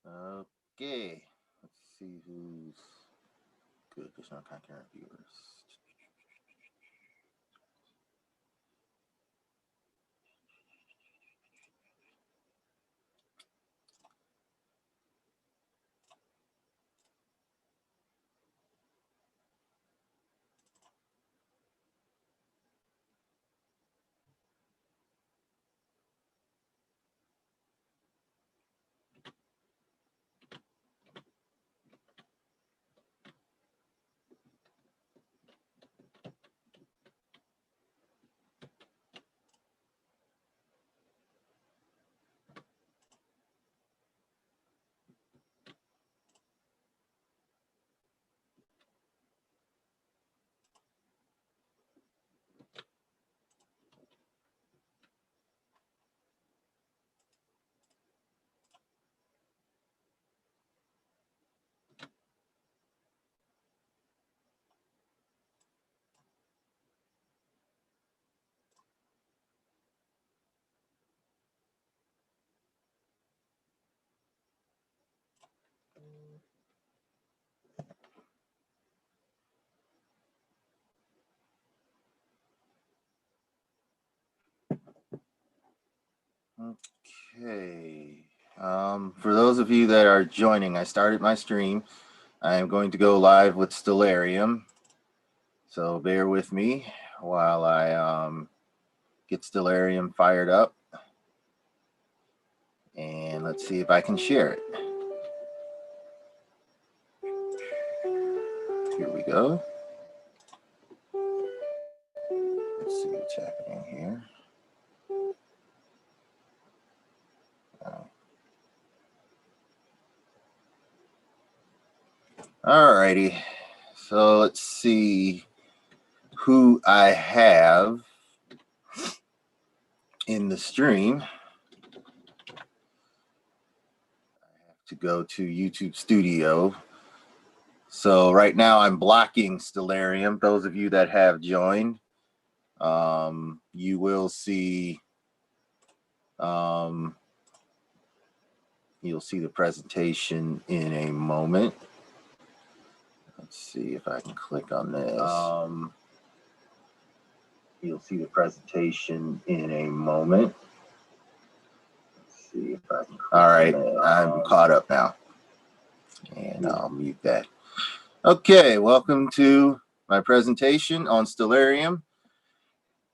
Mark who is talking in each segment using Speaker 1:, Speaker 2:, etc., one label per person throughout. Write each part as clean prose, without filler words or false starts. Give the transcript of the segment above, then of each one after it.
Speaker 1: Okay, let's see who's good. There's no concurrent viewers. Okay. For those of you that are joining, I started my stream. I am going to go live with Stellarium. So bear with me while I get Stellarium fired up. And let's see if I can share it. Here we go. Let's see what's happening here. Alrighty. So let's see who I have in the stream. I have to go to YouTube Studio. So right now I'm blocking Stellarium. Those of you that have joined, you will see you'll see the presentation in a moment. Let's see if I can click on this. You'll see the presentation in a moment. Let's see if I can. All right, I'm caught up now, and I'll mute that. Okay, welcome to my presentation on Stellarium.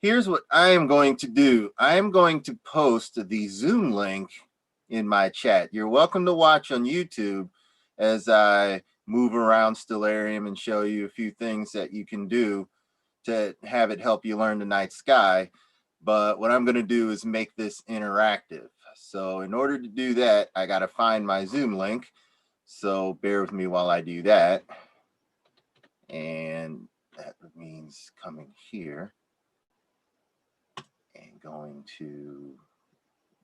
Speaker 1: Here's what I am going to do. I am going to post the Zoom link in my chat. You're welcome to watch on YouTube as I move around Stellarium and show you a few things that you can do to have it help you learn the night sky. But what I'm going to do is make this interactive. So in order to do that, I got to find my Zoom link. So bear with me while I do that. And that means coming here and going to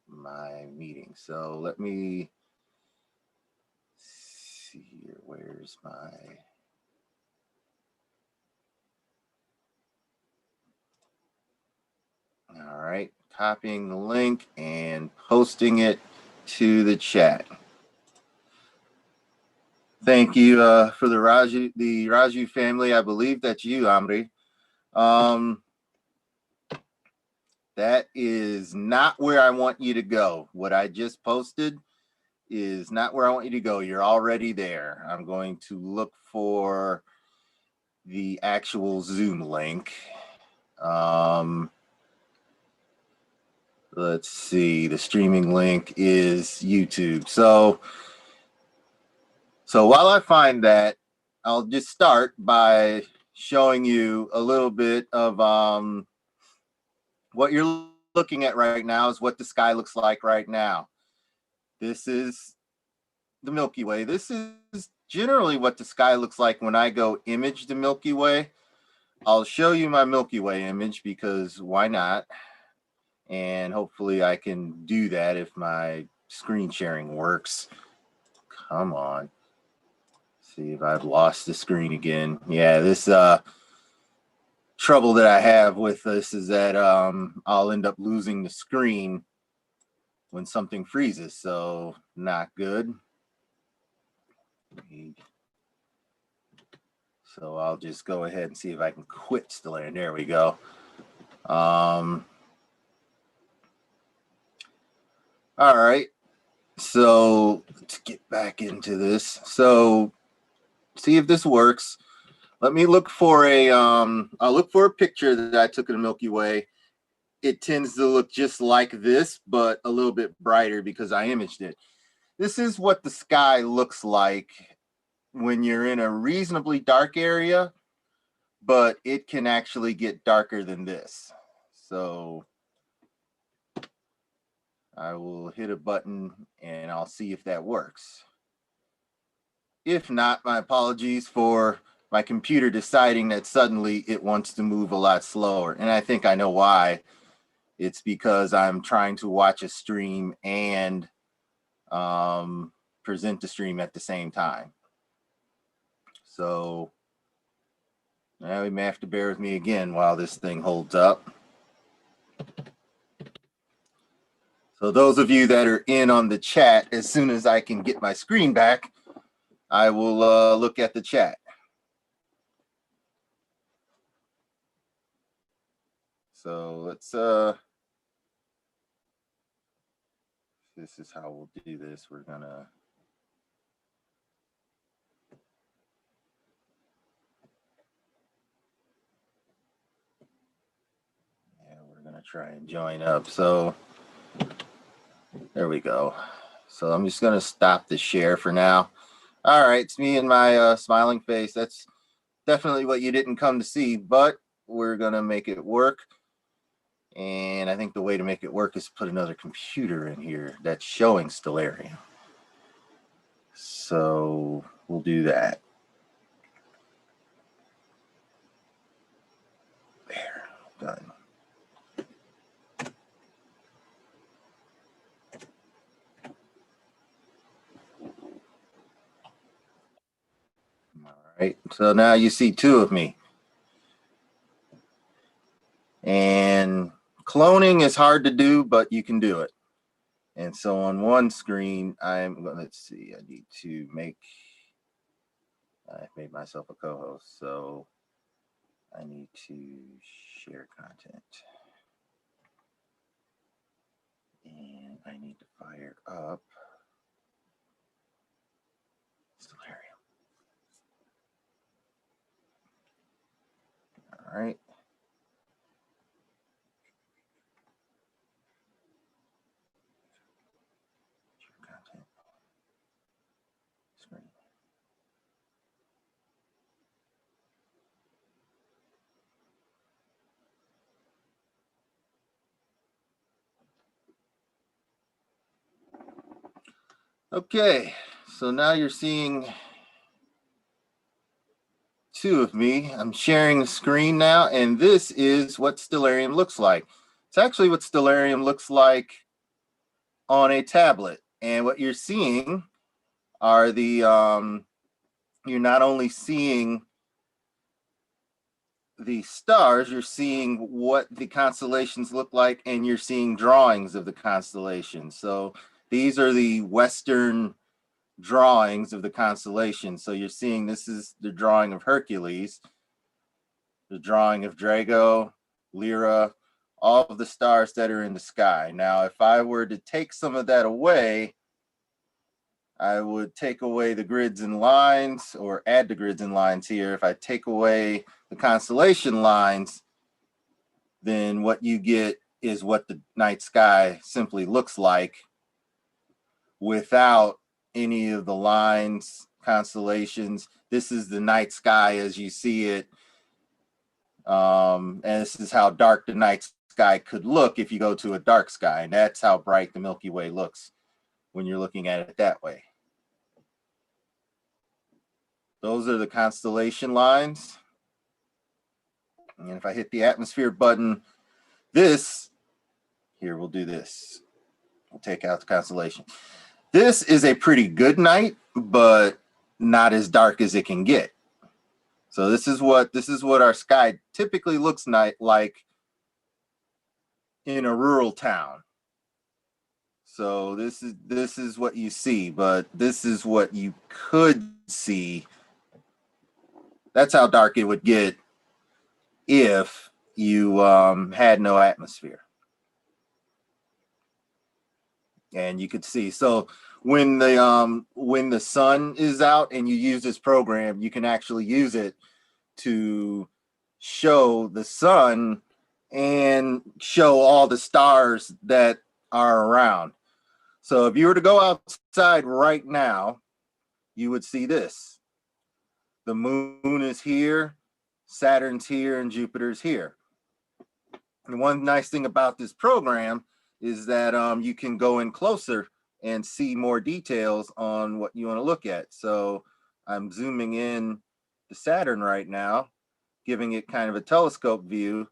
Speaker 1: my meeting. So let me see here. Where's my... All right, copying the link and posting it to the chat. Thank you for the Raju family. I believe that's you, Amri. That is not where I want you to go. What I just posted is not where I want you to go. You're already there. I'm going to look for the actual Zoom link. Let's see, the streaming link is YouTube. So while I find that, I'll just start by showing you a little bit of what you're looking at right now is what the sky looks like right now. This is the Milky Way. This is generally what the sky looks like when I go image the Milky Way. I'll show you my Milky Way image because why not? And hopefully I can do that if my screen sharing works. Come on. See if I've lost the screen again. Yeah, this trouble that I have with this is that I'll end up losing the screen when something freezes, so not good. So I'll just go ahead and see if I can quit Stellarium. There we go. All right. So let's get back into this. So see if this works. Let me look for a I'll look for a picture that I took of the Milky Way. It tends to look just like this, but a little bit brighter because I imaged it. This is what the sky looks like when you're in a reasonably dark area, but it can actually get darker than this. So I will hit a button and I'll see if that works. If not, my apologies for my computer deciding that suddenly it wants to move a lot slower. And I think I know why. It's because I'm trying to watch a stream and present the stream at the same time. So now you may have to bear with me again while this thing holds up. So those of you that are in on the chat, as soon as I can get my screen back, I will look at the chat. So let's, this is how we'll do this. We're gonna, try and join up. So there we go. So I'm just going to stop the share for now. All right, it's me and my smiling face. That's definitely what you didn't come to see, but we're going to make it work. And I think the way to make it work is to put another computer in here that's showing Stellarium. So we'll do that. There, done. All right, so now you see two of me. And cloning is hard to do, but you can do it. And so on one screen, let's see, I need to I've made myself a co-host, so I need to share content. And I need to fire up Stellarium. All right. Share content. Screen. Okay, so now you're seeing two of me. I'm sharing the screen now, and this is what Stellarium looks like. It's actually what Stellarium looks like on a tablet. And what you're seeing are the, you're not only seeing the stars, you're seeing what the constellations look like, and you're seeing drawings of the constellations. So these are the Western drawings of the constellations. So you're seeing this is the drawing of Hercules, the drawing of Drago, Lyra, all of the stars that are in the sky. Now, if I were to take some of that away, I would take away the grids and lines, or add the grids and lines here. If I take away the constellation lines, then what you get is what the night sky simply looks like without any of the lines, constellations. This is the night sky as you see it. And this is how dark the night sky could look if you go to a dark sky. And that's how bright the Milky Way looks when you're looking at it that way. Those are the constellation lines. And if I hit the atmosphere button, here, we'll do this. We'll take out the constellation. This is a pretty good night, but not as dark as it can get. So this is what our sky typically looks like in a rural town. So this is what you see, but this is what you could see. That's how dark it would get if you had no atmosphere. And you could see. So when the sun is out and you use this program, you can actually use it to show the sun and show all the stars that are around. So if you were to go outside right now, you would see this. The moon is here, Saturn's here, and Jupiter's here. And one nice thing about this program is that you can go in closer and see more details on what you want to look at. So I'm zooming in to Saturn right now, giving it kind of a telescope view.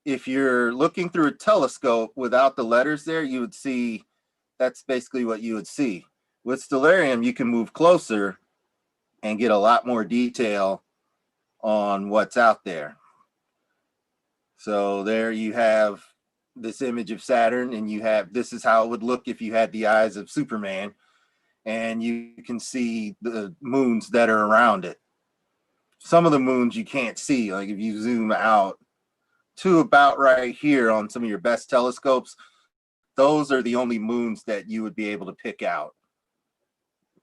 Speaker 1: If you're looking through a telescope without the letters there, you would see that's basically what you would see. With Stellarium, you can move closer and get a lot more detail on what's out there. So there you have this image of Saturn, and you have, this is how it would look if you had the eyes of Superman, and you can see the moons that are around it. Some of the moons you can't see, like if you zoom out to about right here on some of your best telescopes, those are the only moons that you would be able to pick out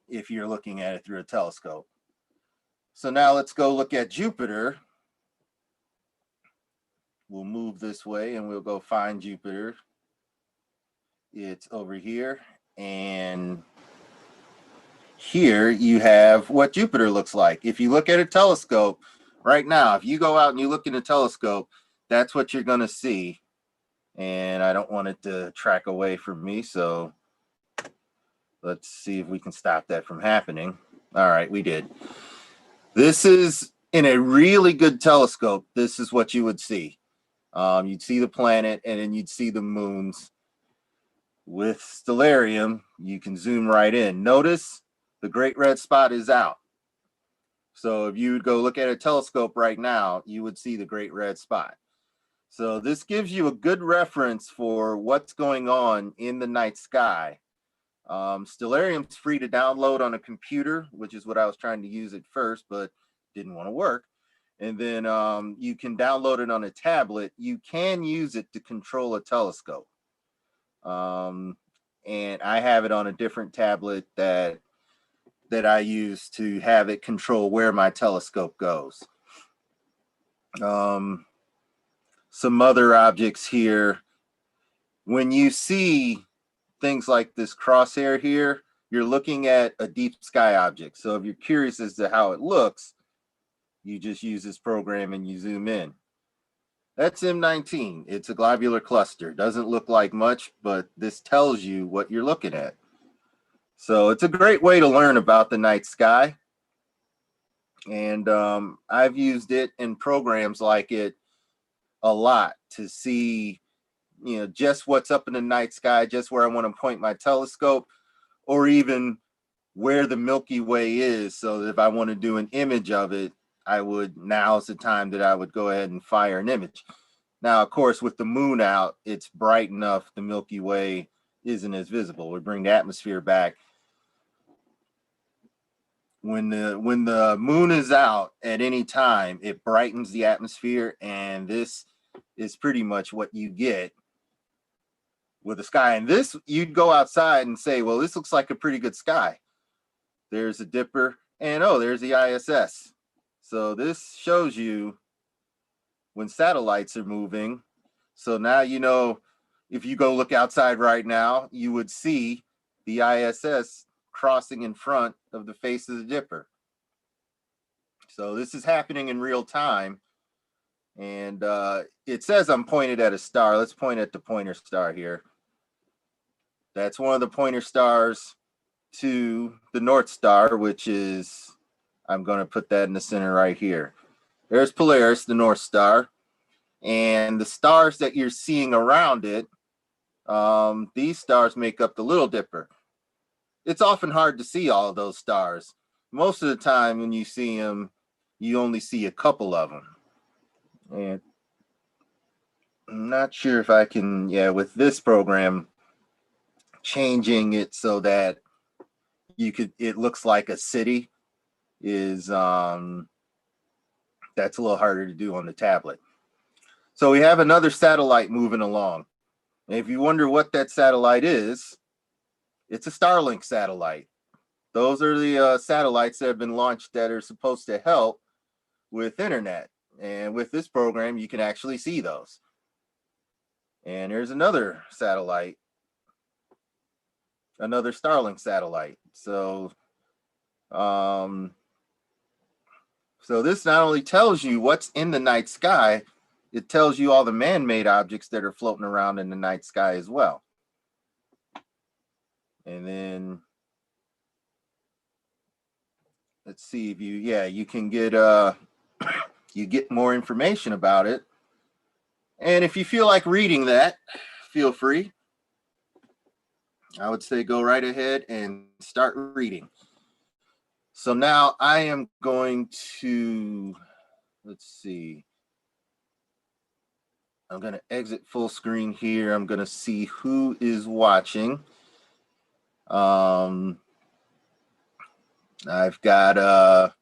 Speaker 1: if you're looking at it through a telescope. So now let's go look at Jupiter. We'll move this way and we'll go find Jupiter. It's over here, and here you have what Jupiter looks like. If you look at a telescope right now, if you go out and you look in a telescope, that's what you're going to see. And I don't want it to track away from me, so let's see if we can stop that from happening. All right, we did. This is in a really good telescope. This is what you would see. You'd see the planet, and then you'd see the moons. With Stellarium, you can zoom right in. Notice the great red spot is out. So if you would go look at a telescope right now, you would see the great red spot. So this gives you a good reference for what's going on in the night sky. Stellarium's free to download on a computer, which is what I was trying to use at first, but didn't want to work. And then you can download it on a tablet. You can use it to control a telescope. And I have it on a different tablet that I use to have it control where my telescope goes. Some other objects here. When you see things like this crosshair here, you're looking at a deep sky object. So if you're curious as to how it looks, you just use this program and you zoom in. That's M19. It's a globular cluster. Doesn't look like much, but this tells you what you're looking at. So it's a great way to learn about the night sky. And I've used it in programs like it a lot to see, you know, just what's up in the night sky, just where I want to point my telescope, or even where the Milky Way is, so that if I want to do an image of it, now's the time that I would go ahead and fire an image. Now, of course, with the moon out, it's bright enough, the Milky Way isn't as visible. We bring the atmosphere back. When the moon is out at any time, it brightens the atmosphere, and this is pretty much what you get with the sky. And this, you'd go outside and say, well, this looks like a pretty good sky. There's a dipper, and oh, there's the ISS. So this shows you when satellites are moving. So now you know, if you go look outside right now, you would see the ISS crossing in front of the face of the dipper. So this is happening in real time. And it says I'm pointed at a star. Let's point at the pointer star here. That's one of the pointer stars to the North Star, which is, I'm going to put that in the center right here. There's Polaris, the North Star, and the stars that you're seeing around it, these stars make up the Little Dipper. It's often hard to see all of those stars. Most of the time when you see them, you only see a couple of them. And I'm not sure if I can, with this program, changing it so that it looks like a city is, that's a little harder to do on the tablet. So we have another satellite moving along. And if you wonder what that satellite is, it's a Starlink satellite. Those are the satellites that have been launched that are supposed to help with internet. And with this program, you can actually see those. And there's another satellite, another Starlink satellite. So, so this not only tells you what's in the night sky, it tells you all the man-made objects that are floating around in the night sky as well. And then let's see if you can get you get more information about it. And if you feel like reading that, feel free. I would say go right ahead and start reading. So now I am going to, let's see. I'm going to exit full screen here. I'm going to see who is watching. I've got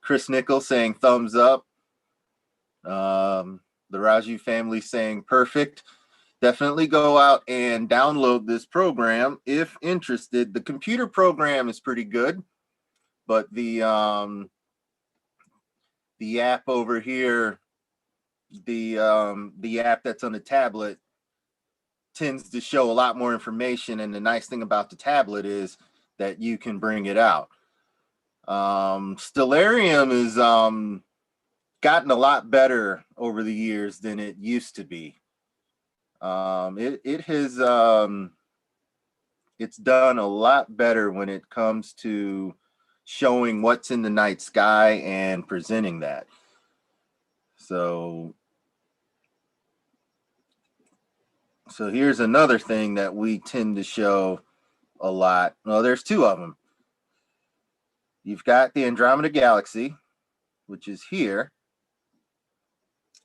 Speaker 1: Chris Nichols saying thumbs up. The Raju family saying perfect. Definitely go out and download this program if interested. The computer program is pretty good, but the app over here, the app that's on the tablet tends to show a lot more information. And the nice thing about the tablet is that you can bring it out. Stellarium is gotten a lot better over the years than it used to be. It has it's done a lot better when it comes to showing what's in the night sky and presenting that. So here's another thing that we tend to show a lot. Well, there's two of them. You've got the Andromeda Galaxy, which is here,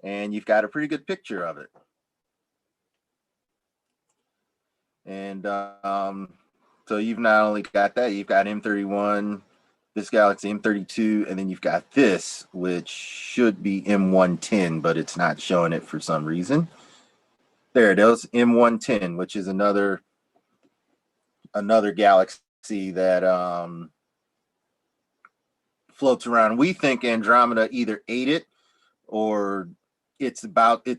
Speaker 1: and you've got a pretty good picture of it. And so you've not only got that, you've got M31, this galaxy M32, and then you've got this, which should be M110, but it's not showing it for some reason. There it is, M110, which is another galaxy that floats around. We think Andromeda either ate it, or it's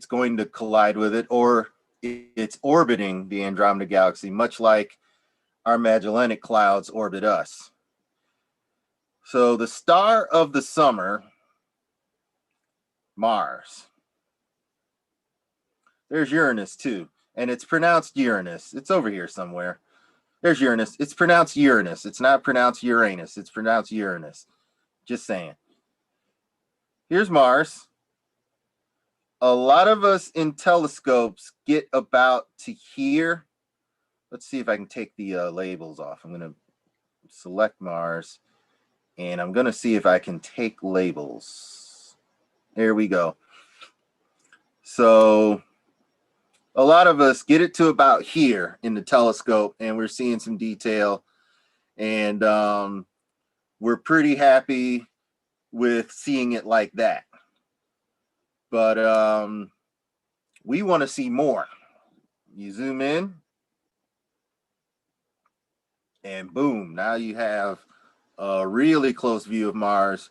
Speaker 1: going to collide with it, or it's orbiting the Andromeda Galaxy, much like our Magellanic Clouds orbit us. So the star of the summer, Mars. There's Uranus too, and it's pronounced Uranus. It's over here somewhere. There's Uranus. It's pronounced Uranus. It's not pronounced Uranus. It's pronounced Uranus. Just saying. Here's Mars. A lot of us in telescopes get about to here. Let's see if I can take the labels off. I'm going to select Mars, and I'm going to see if I can take labels. There we go. So a lot of us get it to about here in the telescope, and we're seeing some detail, and we're pretty happy with seeing it like that. But we want to see more. You zoom in, and boom, now you have a really close view of Mars.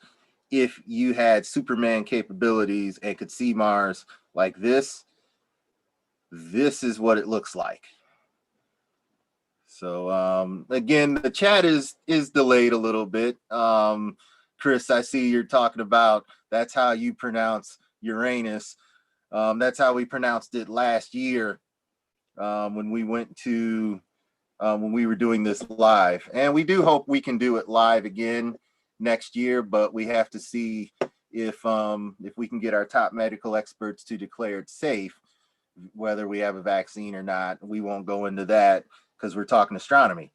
Speaker 1: If you had Superman capabilities and could see Mars like this, this is what it looks like. So again, the chat is delayed a little bit. Chris, I see you're talking about that's how you pronounce Uranus. That's how we pronounced it last year when we went to when we were doing this live. And we do hope we can do it live again next year, but we have to see if we can get our top medical experts to declare it safe, whether we have a vaccine or not. We won't go into that because we're talking astronomy.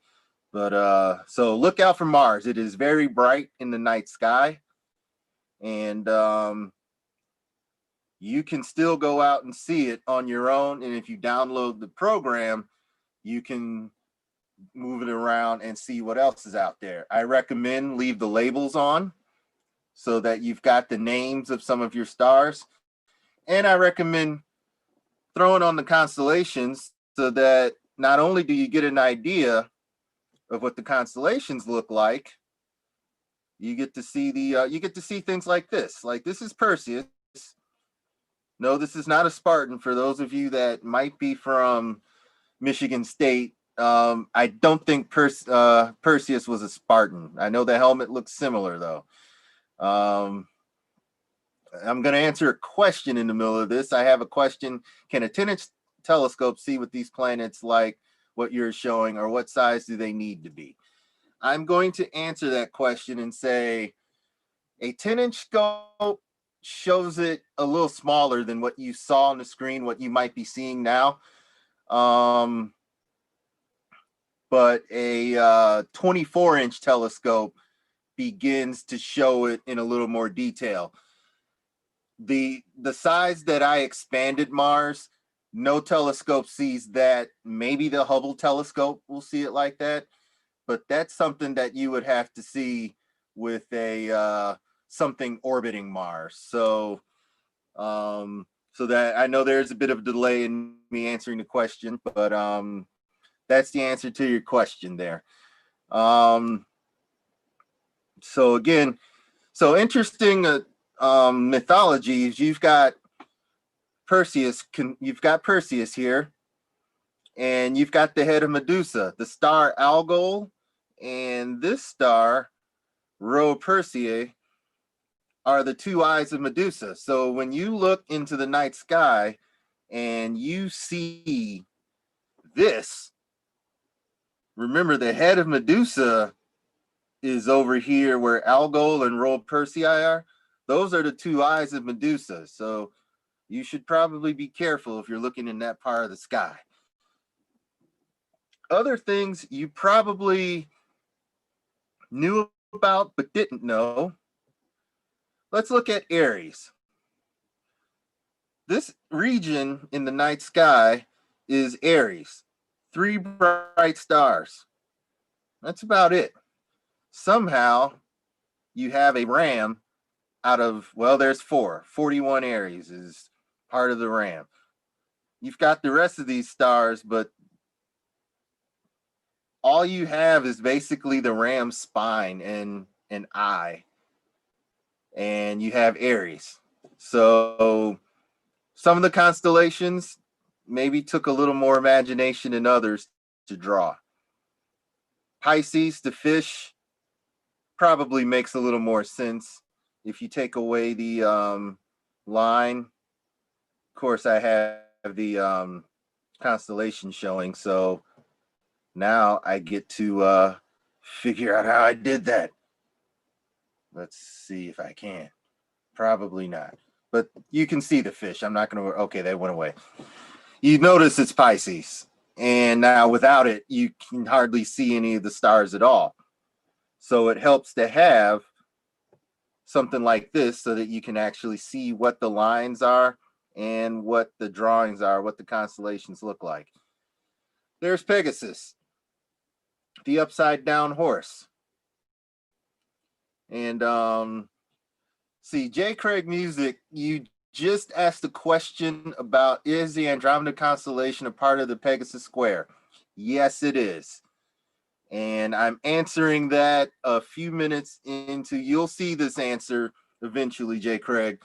Speaker 1: But so look out for Mars. It is very bright in the night sky, and you can still go out and see it on your own. And if you download the program, you can move it around and see what else is out there. I recommend leave the labels on so that you've got the names of some of your stars. And I recommend throwing on the constellations so that not only do you get an idea of what the constellations look like, you get to see things like this. Like, this is Perseus. No, this is not a Spartan. For those of you that might be from Michigan State, I don't think Perseus was a Spartan. I know the helmet looks similar though. I'm going to answer a question in the middle of this. I have a question. Can a 10-inch telescope see what these planets like what you're showing, or what size do they need to be? I'm going to answer that question and say a 10-inch scope shows it a little smaller than what you saw on the screen, what you might be seeing now. But a 24-inch telescope begins to show it in a little more detail. The size that I expanded Mars, no telescope sees that. Maybe the Hubble telescope will see it like that, but that's something that you would have to see with a something orbiting Mars. So so that I know there's a bit of a delay in me answering the question, but that's the answer to your question there. So again, so interesting mythologies. You've got Perseus. You've got Perseus here, and you've got the head of Medusa, the star Algol, and this star Rho Persei are the two eyes of Medusa. So when you look into the night sky and you see this, remember the head of Medusa is over here where Algol and Rho Persei are. Those are the two eyes of Medusa. So you should probably be careful if you're looking in that part of the sky. Other things you probably knew about but didn't know. Let's look at Aries. This region in the night sky is Aries. 3 bright stars. That's about it. Somehow you have a ram out of, well, there's 4. 41 Aries is part of the ram. You've got the rest of these stars, but all you have is basically the ram's spine and an eye. And you have Aries. So some of the constellations maybe took a little more imagination than others to draw. Pisces, the fish, probably makes a little more sense if you take away the line. Of course, I have the constellation showing, so now I get to figure out how I did that. Let's see if I can. Probably not. But you can see the fish. I'm not going to. Okay, they went away. You notice it's Pisces. And now without it, you can hardly see any of the stars at all. So it helps to have something like this so that you can actually see what the lines are and what the drawings are, what the constellations look like. There's Pegasus, the upside down horse. And see, J. Craig Music, you just asked a question about, is the Andromeda constellation a part of the Pegasus Square? Yes, it is. And I'm answering that a few minutes into, you'll see this answer eventually, J. Craig.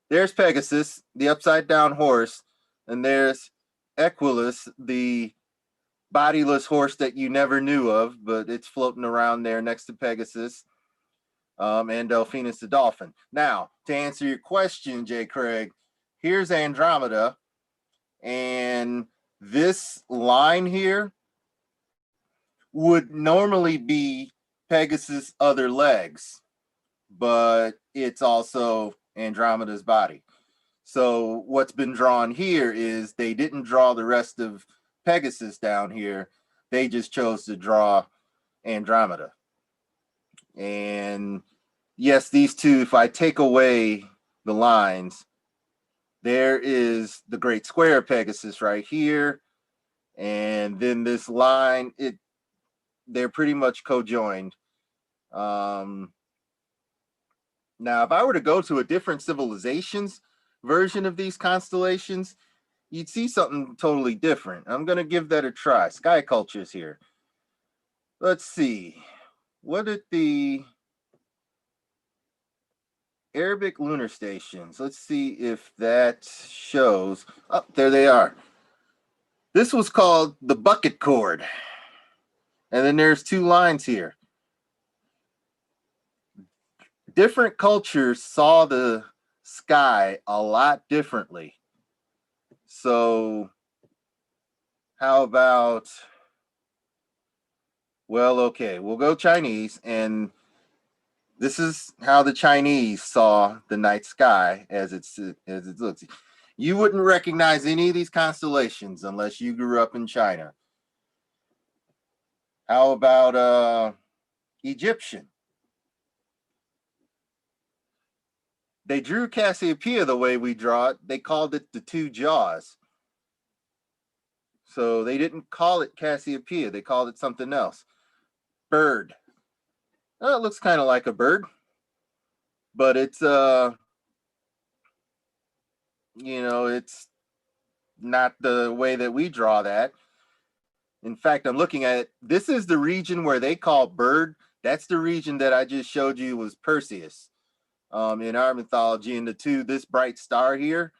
Speaker 1: There's Pegasus, the upside down horse, and there's Equus, the bodiless horse that you never knew of, but it's floating around there next to Pegasus. And Delphinus the dolphin. Now, to answer your question, J. Craig, here's Andromeda, and this line here would normally be Pegasus' other legs, but it's also Andromeda's body. So what's been drawn here is they didn't draw the rest of Pegasus down here. They just chose to draw Andromeda. And yes, these two, if I take away the lines, there is the great square of Pegasus right here. And then this line, they're pretty much co-joined. Now, if I were to go to a different civilization's version of these constellations, you'd see something totally different. I'm going to give that a try. Sky cultures here. Let's see. What did the Arabic lunar stations? Let's see if that shows. Oh, there they are. This was called the bucket cord. And then there's two lines here. Different cultures saw the sky a lot differently. So how about, well, okay, we'll go Chinese, and this is how the Chinese saw the night sky as it looks. You wouldn't recognize any of these constellations unless you grew up in China. How about Egyptian? They drew Cassiopeia the way we draw it. They called it the two jaws. So they didn't call it Cassiopeia. They called it something else. Bird. Well, it looks kind of like a bird, but it's it's not the way that we draw that. In fact, I'm looking at it. This is the region where they call bird. That's the region that I just showed you was Perseus in our mythology. And this bright star here,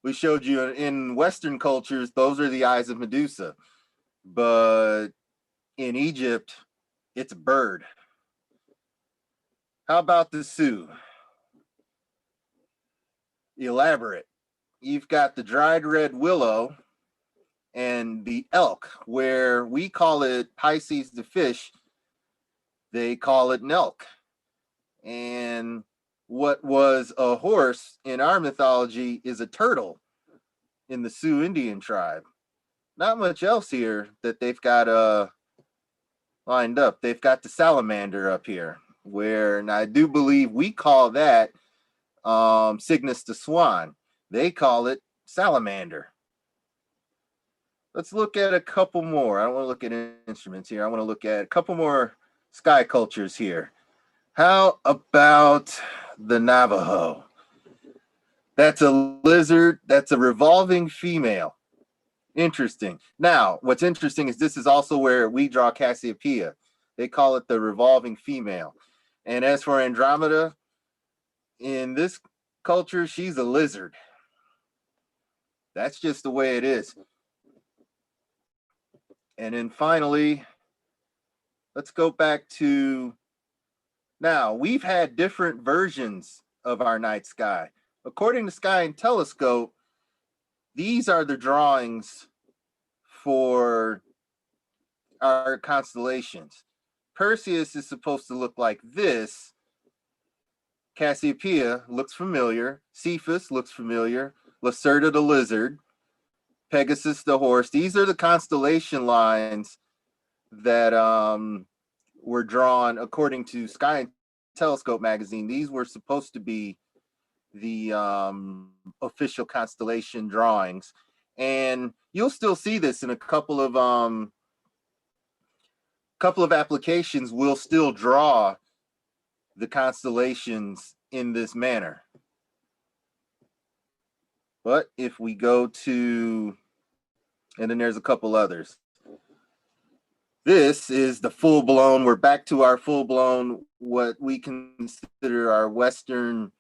Speaker 1: we showed you in Western cultures, those are the eyes of Medusa. But in Egypt, it's a bird. How about the Sioux? Elaborate. You've got the dried red willow and the elk, where we call it Pisces the fish, they call it an elk. And what was a horse in our mythology is a turtle in the Sioux Indian tribe. Not much else here that they've got lined up. They've got the salamander up here, where, and I do believe we call that Cygnus the swan. They call it salamander. Let's look at a couple more. I don't want to look at instruments here. I want to look at a couple more sky cultures here. How about the Navajo? That's a lizard. That's a revolving female. Interesting. Now, what's interesting is this is also where we draw Cassiopeia. They call it the revolving female. And as for Andromeda, in this culture, she's a lizard. That's just the way it is. And then finally, let's go back to, now we've had different versions of our night sky. According to Sky and Telescope, these are the drawings for our constellations. Perseus is supposed to look like this. Cassiopeia looks familiar. Cephas looks familiar. Lacerta the lizard. Pegasus the horse. These are the constellation lines that were drawn according to Sky and Telescope magazine. These were supposed to be the official constellation drawings, and you'll still see this in a couple of applications. Will still draw the constellations in this manner. But if we go to, and then there's a couple others. This is the full-blown, we're back to our full-blown, what we consider our Western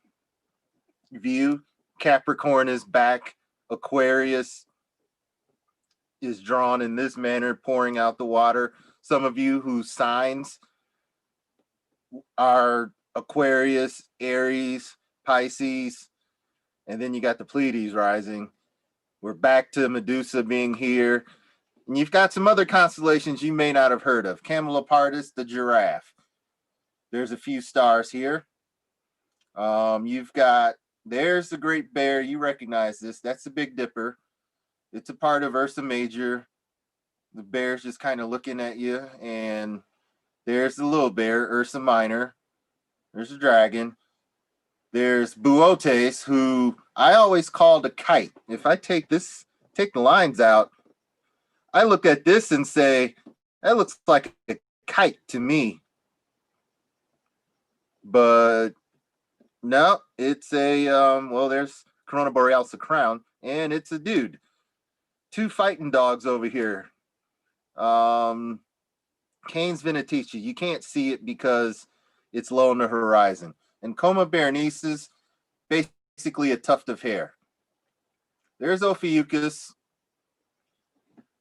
Speaker 1: view. Capricorn is back. Aquarius is drawn in this manner, pouring out the water. Some of you whose signs are Aquarius, Aries, Pisces, and then you got the Pleiades rising. We're back to Medusa being here. And you've got some other constellations you may not have heard of. Camelopardalis, the giraffe. There's a few stars here. You've got, there's the Great Bear. You recognize this. That's the Big Dipper. It's a part of Ursa Major. The bear's just kind of looking at you. And there's the little bear, Ursa Minor. There's a dragon. There's Buotes, who I always called a kite. If I take the lines out, I look at this and say, that looks like a kite to me. But no, it's a, well, there's Corona Borealis, a crown, and it's a dude. Two fighting dogs over here. Canes Venatici, you can't see it because it's low on the horizon. And Coma Berenices, basically a tuft of hair. There's Ophiuchus,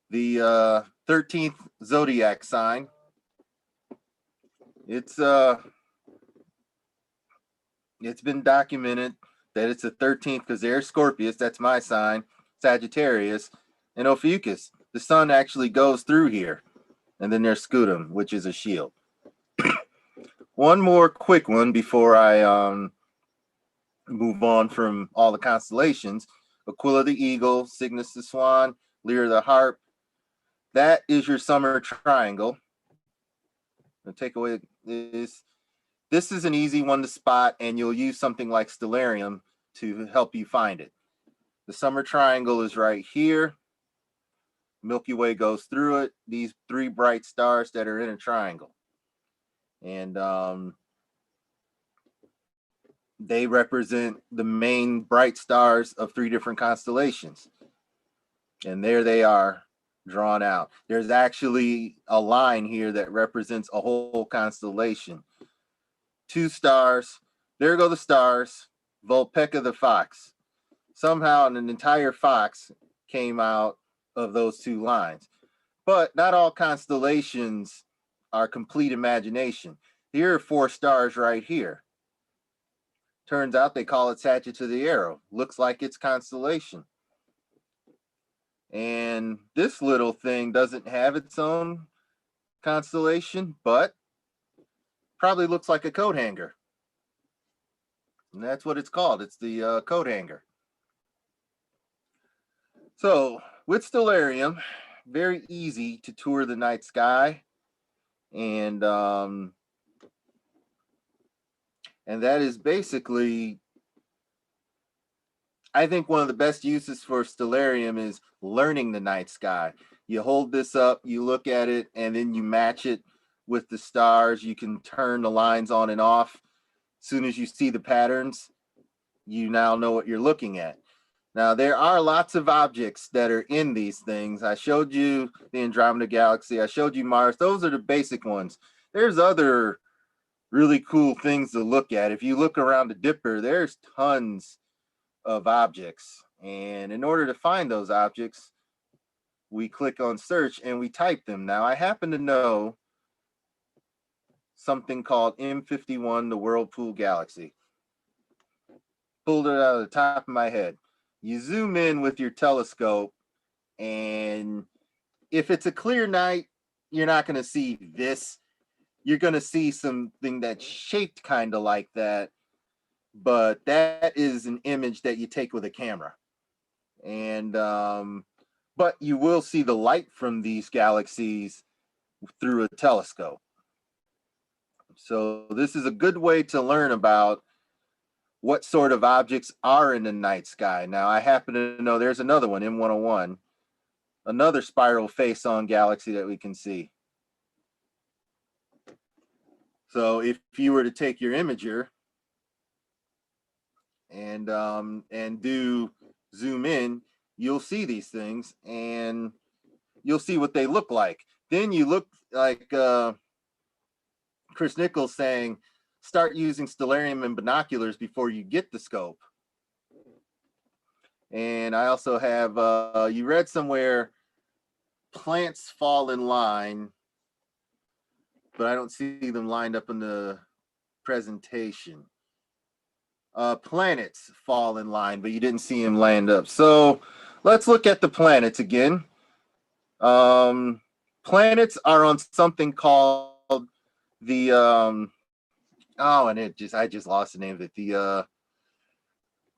Speaker 1: the 13th zodiac sign. It's been documented that it's the 13th because there's Scorpius, that's my sign, Sagittarius, and Ophiuchus. The sun actually goes through here. And then there's Scutum, which is a shield. One more quick one before I move on from all the constellations. Aquila the Eagle, Cygnus the Swan, Lyra the Harp. That is your summer triangle. I'll take away this. This is an easy one to spot, and you'll use something like Stellarium to help you find it. The summer triangle is right here. Milky Way goes through it. These three bright stars that are in a triangle. And they represent the main bright stars of three different constellations. And there they are drawn out. There's actually a line here that represents a whole constellation. Two stars. There go the stars. Vulpecca the fox. Somehow an entire fox came out of those two lines. But not all constellations are complete imagination. Here are four stars right here. Turns out they call it Sagittarius to the arrow. Looks like it's constellation. And this little thing doesn't have its own constellation, but probably looks like a coat hanger. And that's what it's called. It's the coat hanger. So with Stellarium, very easy to tour the night sky. And that is basically, I think one of the best uses for Stellarium is learning the night sky. You hold this up, you look at it, and then you match it with the stars. You can turn the lines on and off. As soon as you see the patterns, you now know what you're looking at. Now, there are lots of objects that are in these things. I showed you the Andromeda Galaxy. I showed you Mars. Those are the basic ones. There's other really cool things to look at. If you look around the Dipper, there's tons of objects. And in order to find those objects, we click on search and we type them. Now, I happen to know something called M51, the Whirlpool Galaxy. Pulled it out of the top of my head. You zoom in with your telescope, and if it's a clear night, you're not going to see this. You're going to see something that's shaped kind of like that, but that is an image that you take with a camera. And but you will see the light from these galaxies through a telescope. So this is a good way to learn about what sort of objects are in the night sky. Now, I happen to know there's another one, M101, another spiral face-on galaxy that we can see. So if you were to take your imager and do zoom in, you'll see these things and you'll see what they look like. Then you look like Chris Nichols saying, start using Stellarium and binoculars before you get the scope. And I also have, you read somewhere, plants fall in line, but I don't see them lined up in the presentation. Planets fall in line, but you didn't see them lined up. So let's look at the planets again. Planets are on something called the, oh, and I just lost the name of it. The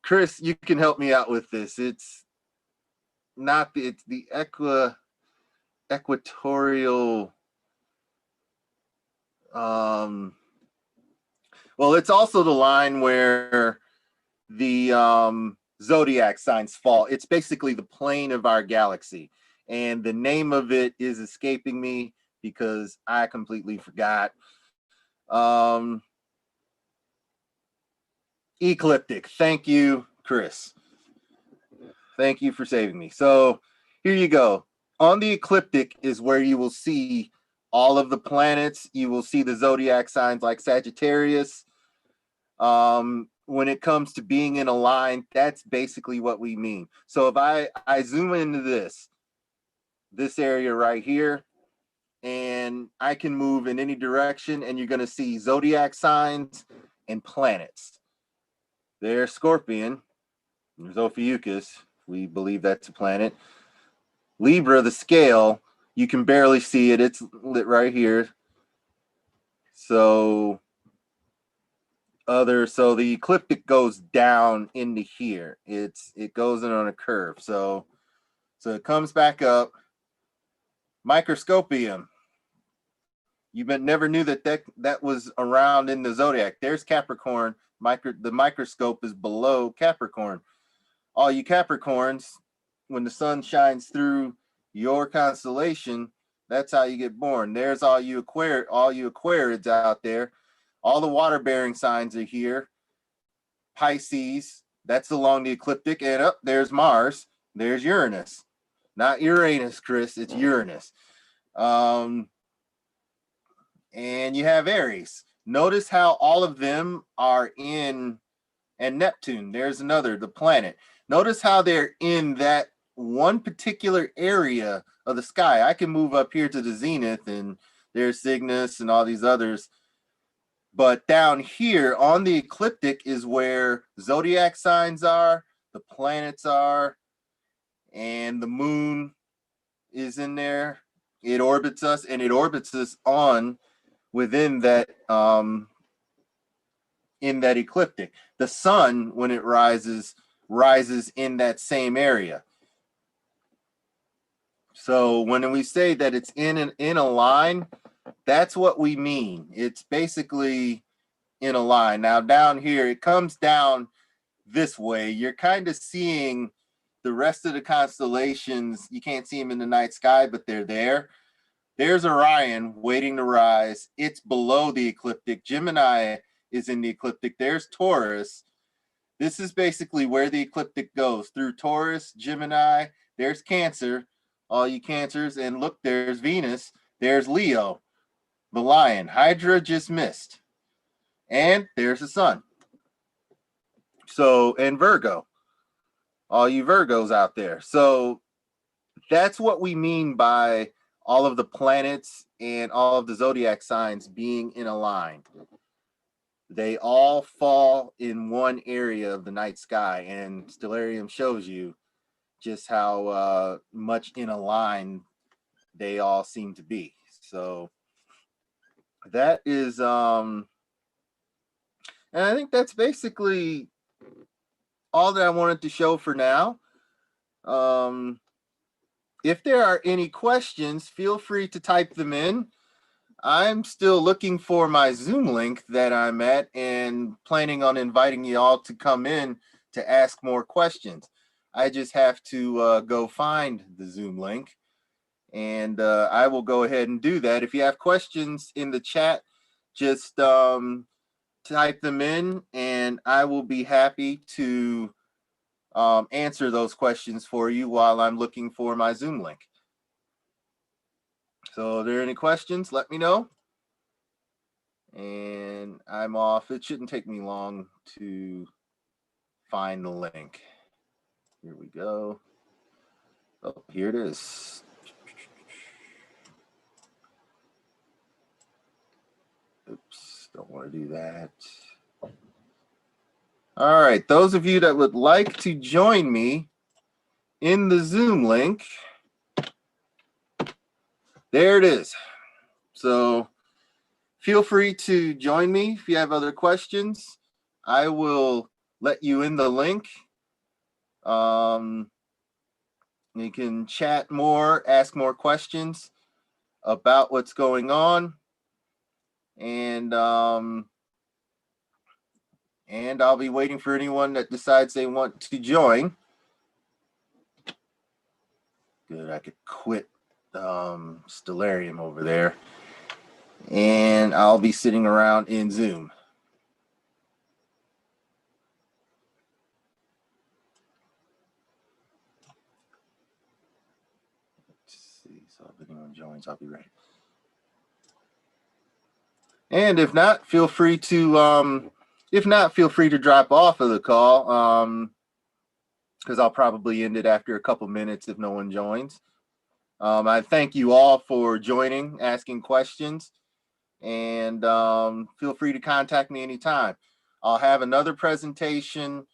Speaker 1: Chris, you can help me out with this. It's not the, it's the equatorial. Well, it's also the line where the zodiac signs fall. It's basically the plane of our galaxy. and the name of it is escaping me because I completely forgot. Ecliptic. Thank you, Chris. Thank you for saving me. So here you go. On the ecliptic is where you will see all of the planets. You will see the zodiac signs like Sagittarius. When it comes to being in a line, that's basically what we mean. So if I zoom into this area right here, and I can move in any direction, and you're going to see zodiac signs and planets. There's Scorpion. There's Ophiuchus. We believe that's a planet. Libra, the scale, you can barely see it. It's lit right here. So the ecliptic goes down into here. It goes in on a curve. So it comes back up. Microscopium. You never knew that was around in the zodiac. There's Capricorn. The microscope is below Capricorn. All you Capricorns, when the sun shines through your constellation, that's how you get born. There's all you Aquarids out there. All the water-bearing signs are here. Pisces, that's along the ecliptic, and up there's Mars. There's Uranus. Not Uranus, Chris, it's Uranus. And you have Aries. Notice how all of them are in, and Neptune, there's another, the planet. Notice how they're in that one particular area of the sky. I can move up here to the zenith, and there's Cygnus and all these others. But down here on the ecliptic is where zodiac signs are, the planets are, and the moon is in there. It orbits us, and it orbits us on within that in that ecliptic. The sun, when it rises in that same area. So when we say that it's in a line, that's what we mean. It's basically in a line. Now down here, it comes down this way. You're kind of seeing the rest of the constellations. You can't see them in the night sky, but they're there. There's Orion waiting to rise. It's below the ecliptic. Gemini is in the ecliptic. There's Taurus. This is basically where the ecliptic goes, through Taurus, Gemini. There's Cancer, all you Cancers. And look, there's Venus. There's Leo, the lion. Hydra just missed. And there's the sun. So, and Virgo, all you Virgos out there. So that's what we mean by all of the planets and all of the zodiac signs being in a line. They all fall in one area of the night sky, and Stellarium shows you just how much in a line they all seem to be. So that is, and I think that's basically all that I wanted to show for now. If there are any questions, feel free to type them in. I'm still looking for my Zoom link that I'm at and planning on inviting you all to come in to ask more questions. I just have to go find the Zoom link, and I will go ahead and do that. If you have questions in the chat, just type them in, and I will be happy to answer those questions for you while I'm looking for my Zoom link. So if there are any questions, let me know. And I'm off. It shouldn't take me long to find the link. Here we go. Oh, here it is. Oops, don't want to do that. All right, those of you that would like to join me in the Zoom link, there it is. So feel free to join me. If you have other questions, I will let you in the link. You can chat more, ask more questions about what's going on. And I'll be waiting for anyone that decides they want to join. Good. I could quit Stellarium over there, and I'll be sitting around in Zoom. Let's see. So if anyone joins, I'll be ready. And if not, feel free to drop off of the call, because I'll probably end it after a couple minutes if no one joins. I thank you all for joining, asking questions, and feel free to contact me anytime. I'll have another presentation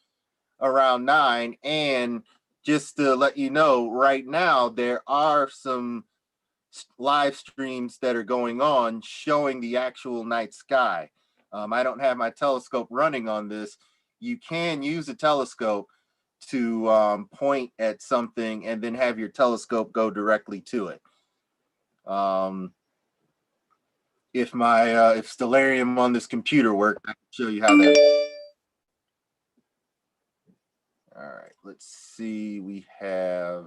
Speaker 1: around 9, and just to let you know, right now there are some live streams that are going on showing the actual night sky. I don't have my telescope running on this. You can use a telescope to point at something and then have your telescope go directly to it. If Stellarium on this computer worked, I can show you how that. All right, let's see. I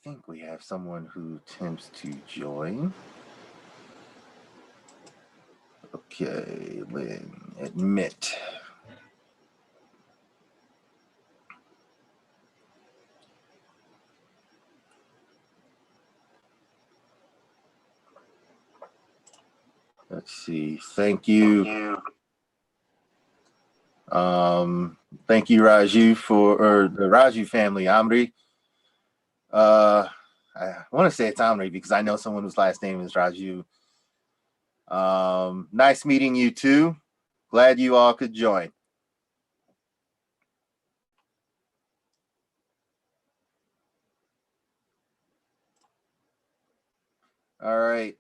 Speaker 1: think we have someone who attempts to join. Okay, Lynn, admit. Let's see. Thank you. Thank you, Raju, or the Raju family, Amri. I want to say it's Amri because I know someone whose last name is Raju. Nice meeting you too. Glad you all could join. All right.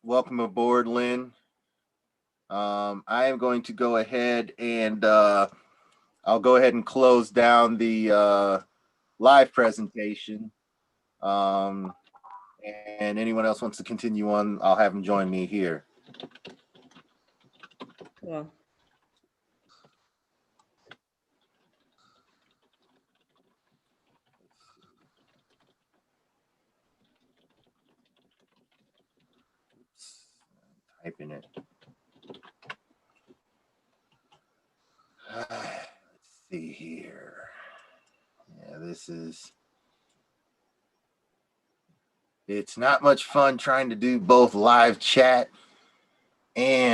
Speaker 1: Welcome aboard, Lynn. I am going to go ahead and I'll go ahead and close down the live presentation. And anyone else wants to continue on, I'll have them join me here.
Speaker 2: Well,
Speaker 1: Typing it. Let's see here. Yeah, it's not much fun trying to do both live chat and